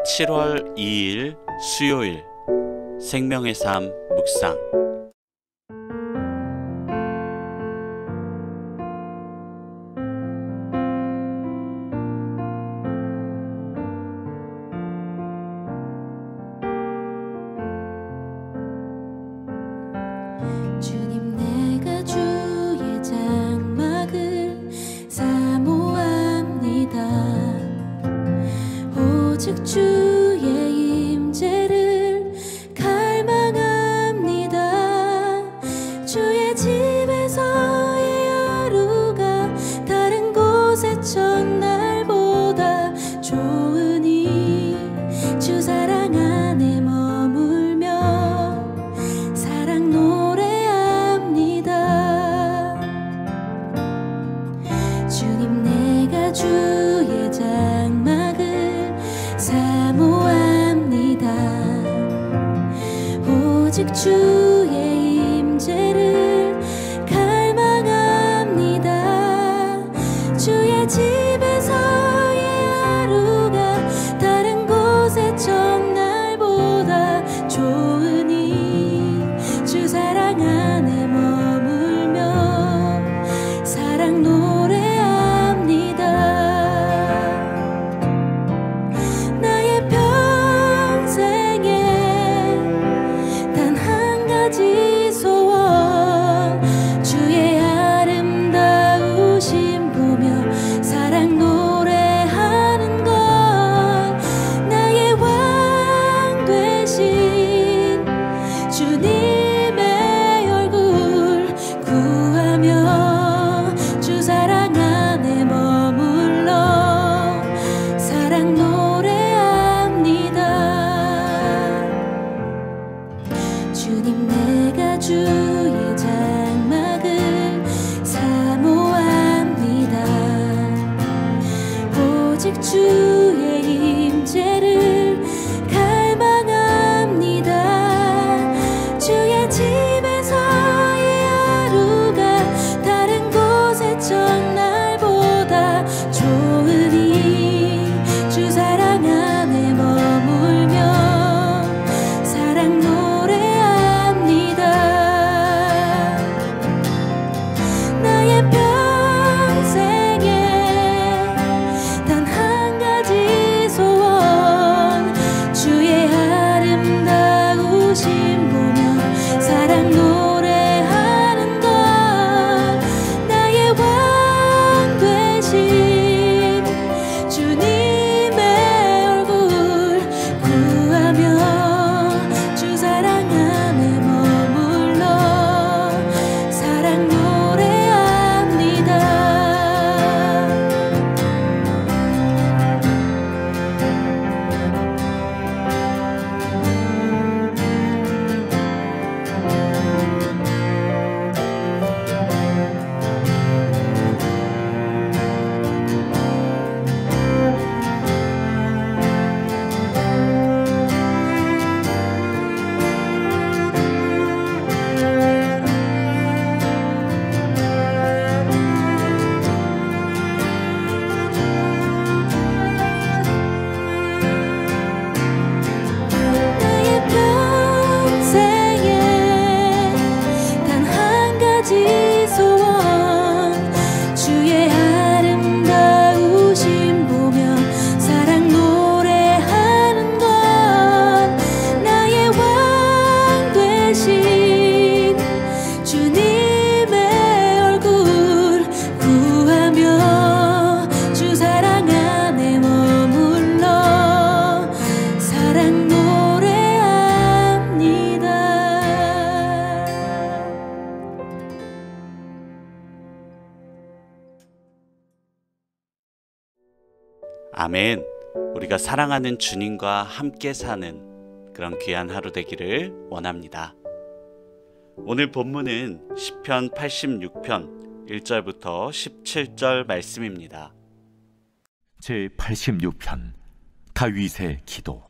7월 2일 수요일 생명의 삶 묵상. 주님, 내가 주의 장막을 사모합니다. 오직 주의 임재를 갈망합니다. 주의 집에서의 하루가 다른 곳의 첫날보다 좋으니 주 사랑 안에 머물며 사랑 노래합니다. 주님, 내가 주의 장막을 사모합니다. 오직 주의 임재를 갈망합니다. 주의 집에서의 하루가 다른 곳의 첫날보다 좋으니 주 사랑 안에 머물며 사랑 노래합니다. 나의 평생에 단 한 가지 소원, 주의 아름다우심 보며 사랑 노래하는 것. 나의 왕 되신 주님의 얼굴 구하며 주 사랑 안에 머물러 사랑 노래합니다. 주님, 내가 주의 장막을 사모합니다. 오직 주의 임재를 갈망합니다. 주의 집에서의 하루가 다른 곳의 첫날보다 좋으니 주 사랑 안에 머물며 사랑 노래합니다. 나의 평생에 단 한 가지 소원, 주의 아름다우심 보며 사랑 노래하는 것. 나의 왕 되신 주님의 얼굴 구하며 주 사랑 안에 머물러 사랑 노래합니다. 나의 평생에 단 한 가지 소원, 주의 아름다우심 보며 사랑 노래하는 것. 나의 왕 되신 주님의 얼굴 구하며 주 사랑 안에 머물러 사랑 노래합니다. 아멘. 우리가 사랑하는 주님과 함께 사는 그런 귀한 하루 되기를 원합니다. 오늘 본문은 시편 86편 1절부터 17절 말씀입니다. 제86편 다윗의 기도.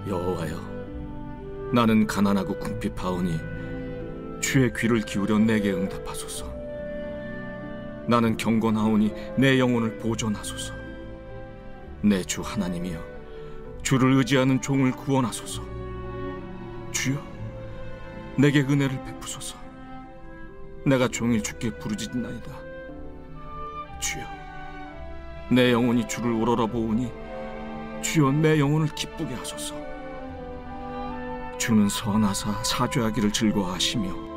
여호와여, 나는 가난하고 궁핍하오니 주의 귀를 기울여 내게 응답하소서. 나는 경건하오니 내 영혼을 보존하소서. 내 주 하나님이여, 주를 의지하는 종을 구원하소서. 주여, 내게 은혜를 베푸소서. 내가 종일 주께 부르짖나이다. 주여, 내 영혼이 주를 우러러보오니 주여, 내 영혼을 기쁘게 하소서. 주는 선하사 사죄하기를 즐거워하시며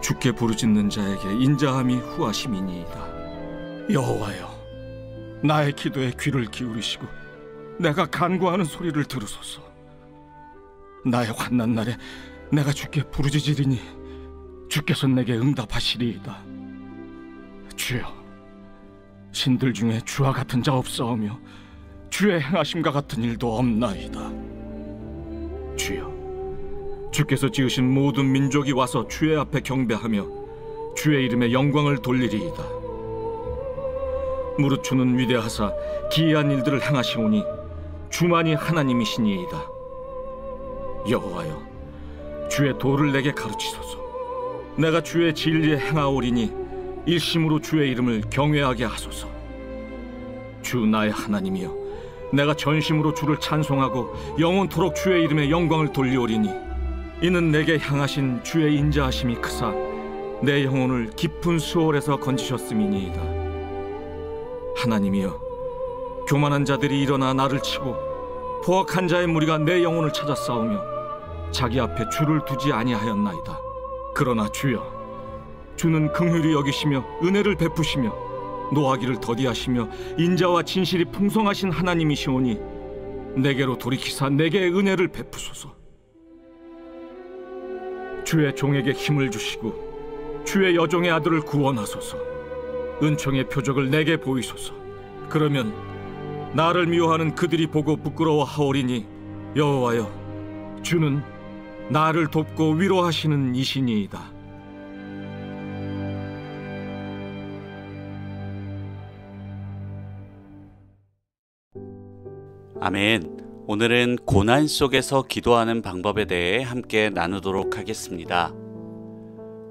주께 부르짖는 자에게 인자함이 후하심이니이다. 여호와여, 나의 기도에 귀를 기울이시고 내가 간구하는 소리를 들으소서. 나의 환난 날에 내가 주께 부르짖으리니 주께서 내게 응답하시리이다. 주여, 신들 중에 주와 같은 자 없사오며 주의 행하심과 같은 일도 없나이다. 주여, 주께서 지으신 모든 민족이 와서 주의 앞에 경배하며 주의 이름에 영광을 돌리리이다. 무릇 주는 위대하사 기이한 일들을 행하시오니 주만이 하나님이시니이다. 여호와여, 주의 도를 내게 가르치소서. 내가 주의 진리에 행하오리니 일심으로 주의 이름을 경외하게 하소서. 주 나의 하나님이여, 내가 전심으로 주를 찬송하고 영원토록 주의 이름에 영광을 돌리오리니 이는 내게 향하신 주의 인자하심이 크사 내 영혼을 깊은 수월에서 건지셨음이니이다. 하나님이여, 교만한 자들이 일어나 나를 치고 포악한 자의 무리가 내 영혼을 찾아 싸우며 자기 앞에 주를 두지 아니하였나이다. 그러나 주여, 주는 긍휼히 여기시며 은혜를 베푸시며 노하기를 더디하시며 인자와 진실이 풍성하신 하나님이시오니 내게로 돌이키사 내게 은혜를 베푸소서. 주의 종에게 힘을 주시고 주의 여종의 아들을 구원하소서. 은총의 표적을 내게 보이소서. 그러면 나를 미워하는 그들이 보고 부끄러워하오리니 여호와여, 주는 나를 돕고 위로하시는 이시니이다. 아멘. 오늘은 고난 속에서 기도하는 방법에 대해 함께 나누도록 하겠습니다.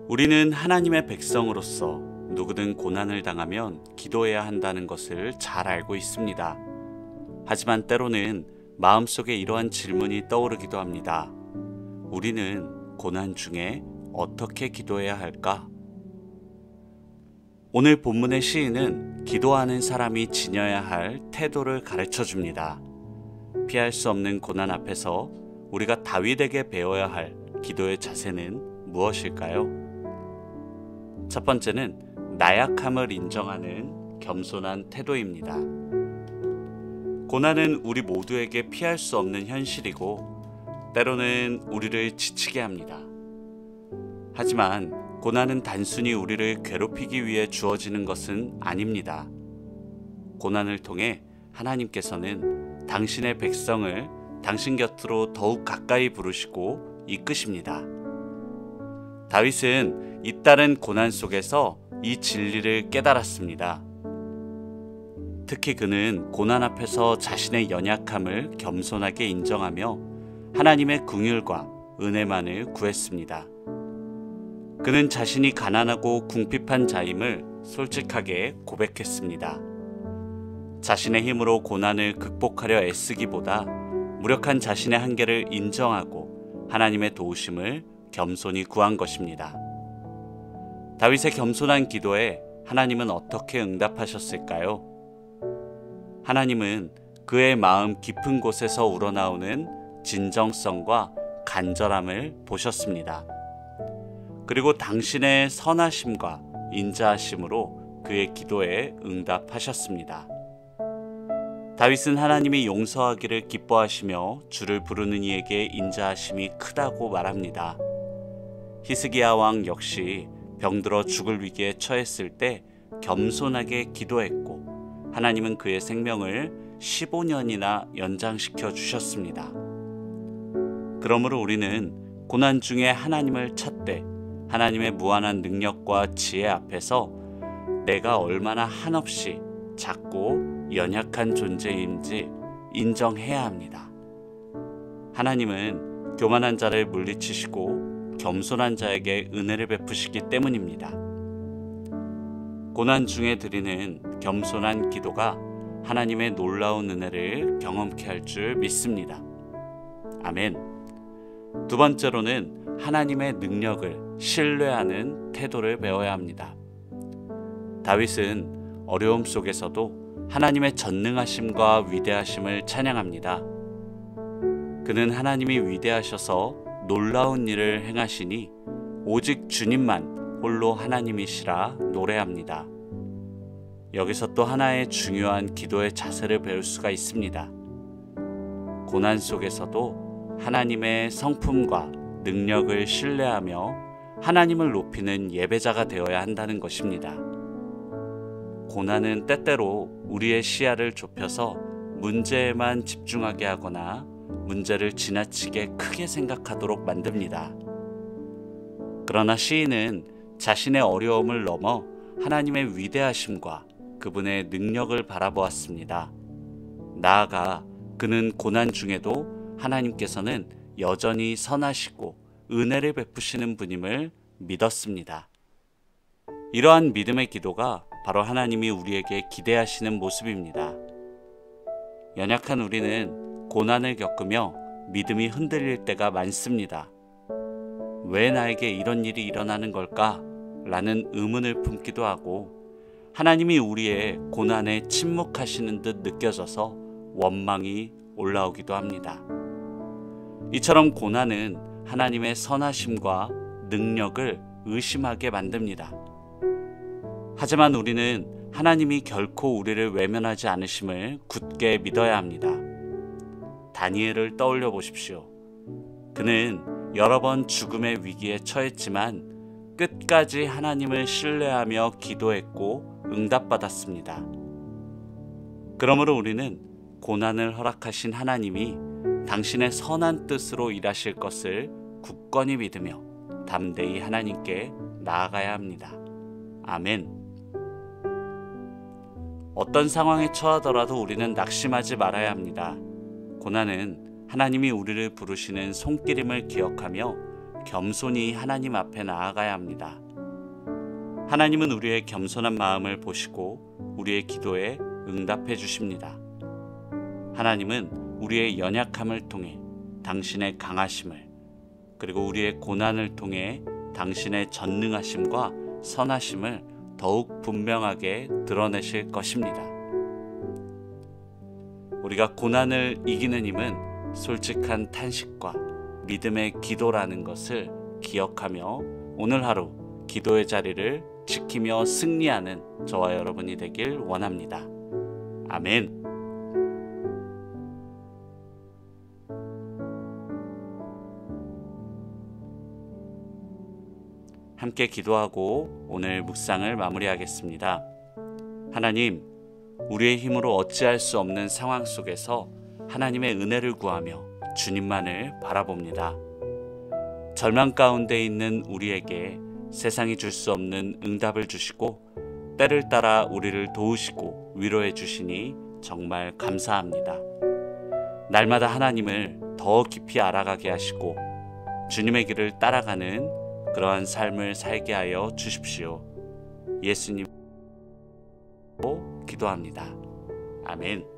우리는 하나님의 백성으로서 누구든 고난을 당하면 기도해야 한다는 것을 잘 알고 있습니다. 하지만 때로는 마음속에 이러한 질문이 떠오르기도 합니다. 우리는 고난 중에 어떻게 기도해야 할까? 오늘 본문의 시인은 기도하는 사람이 지녀야 할 태도를 가르쳐 줍니다. 피할 수 없는 고난 앞에서 우리가 다윗에게 배워야 할 기도의 자세는 무엇일까요? 첫 번째는 나약함을 인정하는 겸손한 태도입니다. 고난은 우리 모두에게 피할 수 없는 현실이고 때로는 우리를 지치게 합니다. 하지만 고난은 단순히 우리를 괴롭히기 위해 주어지는 것은 아닙니다. 고난을 통해 하나님께서는 당신의 백성을 당신 곁으로 더욱 가까이 부르시고 이끄십니다. 다윗은 잇따른 고난 속에서 이 진리를 깨달았습니다. 특히 그는 고난 앞에서 자신의 연약함을 겸손하게 인정하며 하나님의 긍휼과 은혜만을 구했습니다. 그는 자신이 가난하고 궁핍한 자임을 솔직하게 고백했습니다. 자신의 힘으로 고난을 극복하려 애쓰기보다 무력한 자신의 한계를 인정하고 하나님의 도우심을 겸손히 구한 것입니다. 다윗의 겸손한 기도에 하나님은 어떻게 응답하셨을까요? 하나님은 그의 마음 깊은 곳에서 우러나오는 진정성과 간절함을 보셨습니다. 그리고 당신의 선하심과 인자하심으로 그의 기도에 응답하셨습니다. 다윗은 하나님이 용서하기를 기뻐하시며 주를 부르는 이에게 인자하심이 크다고 말합니다. 히스기야 왕 역시 병들어 죽을 위기에 처했을 때 겸손하게 기도했고 하나님은 그의 생명을 15년이나 연장시켜 주셨습니다. 그러므로 우리는 고난 중에 하나님을 찾되 하나님의 무한한 능력과 지혜 앞에서 내가 얼마나 한없이 작고 연약한 존재인지 인정해야 합니다. 하나님은 교만한 자를 물리치시고 겸손한 자에게 은혜를 베푸시기 때문입니다. 고난 중에 드리는 겸손한 기도가 하나님의 놀라운 은혜를 경험케 할 줄 믿습니다. 아멘. 두 번째로는 하나님의 능력을 신뢰하는 태도를 배워야 합니다. 다윗은 어려움 속에서도 하나님의 전능하심과 위대하심을 찬양합니다. 그는 하나님이 위대하셔서 놀라운 일을 행하시니 오직 주님만 홀로 하나님이시라 노래합니다. 여기서 또 하나의 중요한 기도의 자세를 배울 수가 있습니다. 고난 속에서도 하나님의 성품과 능력을 신뢰하며 하나님을 높이는 예배자가 되어야 한다는 것입니다. 고난은 때때로 우리의 시야를 좁혀서 문제에만 집중하게 하거나 문제를 지나치게 크게 생각하도록 만듭니다. 그러나 시인은 자신의 어려움을 넘어 하나님의 위대하심과 그분의 능력을 바라보았습니다. 나아가 그는 고난 중에도 하나님께서는 여전히 선하시고 은혜를 베푸시는 분임을 믿었습니다. 이러한 믿음의 기도가 바로 하나님이 우리에게 기대하시는 모습입니다. 연약한 우리는 고난을 겪으며 믿음이 흔들릴 때가 많습니다. 왜 나에게 이런 일이 일어나는 걸까? 라는 의문을 품기도 하고 하나님이 우리의 고난에 침묵하시는 듯 느껴져서 원망이 올라오기도 합니다. 이처럼 고난은 하나님의 선하심과 능력을 의심하게 만듭니다. 하지만 우리는 하나님이 결코 우리를 외면하지 않으심을 굳게 믿어야 합니다. 다니엘을 떠올려 보십시오. 그는 여러 번 죽음의 위기에 처했지만 끝까지 하나님을 신뢰하며 기도했고 응답받았습니다. 그러므로 우리는 고난을 허락하신 하나님이 당신의 선한 뜻으로 일하실 것을 굳건히 믿으며 담대히 하나님께 나아가야 합니다. 아멘. 어떤 상황에 처하더라도 우리는 낙심하지 말아야 합니다. 고난은 하나님이 우리를 부르시는 손길임을 기억하며 겸손히 하나님 앞에 나아가야 합니다. 하나님은 우리의 겸손한 마음을 보시고 우리의 기도에 응답해 주십니다. 하나님은 우리의 연약함을 통해 당신의 강하심을, 그리고 우리의 고난을 통해 당신의 전능하심과 선하심을 더욱 분명하게 드러내실 것입니다. 우리가 고난을 이기는 힘은 솔직한 탄식과 믿음의 기도라는 것을 기억하며 오늘 하루 기도의 자리를 지키며 승리하는 저와 여러분이 되길 원합니다. 아멘. 함께 기도하고 오늘 묵상을 마무리하겠습니다. 하나님, 우리의 힘으로 어찌할 수 없는 상황 속에서 하나님의 은혜를 구하며 주님만을 바라봅니다. 절망 가운데 있는 우리에게 세상이 줄 수 없는 응답을 주시고 때를 따라 우리를 도우시고 위로해 주시니 정말 감사합니다. 날마다 하나님을 더 깊이 알아가게 하시고 주님의 길을 따라가는 그러한 삶을 살게 하여 주십시오. 예수님으로 기도합니다. 아멘.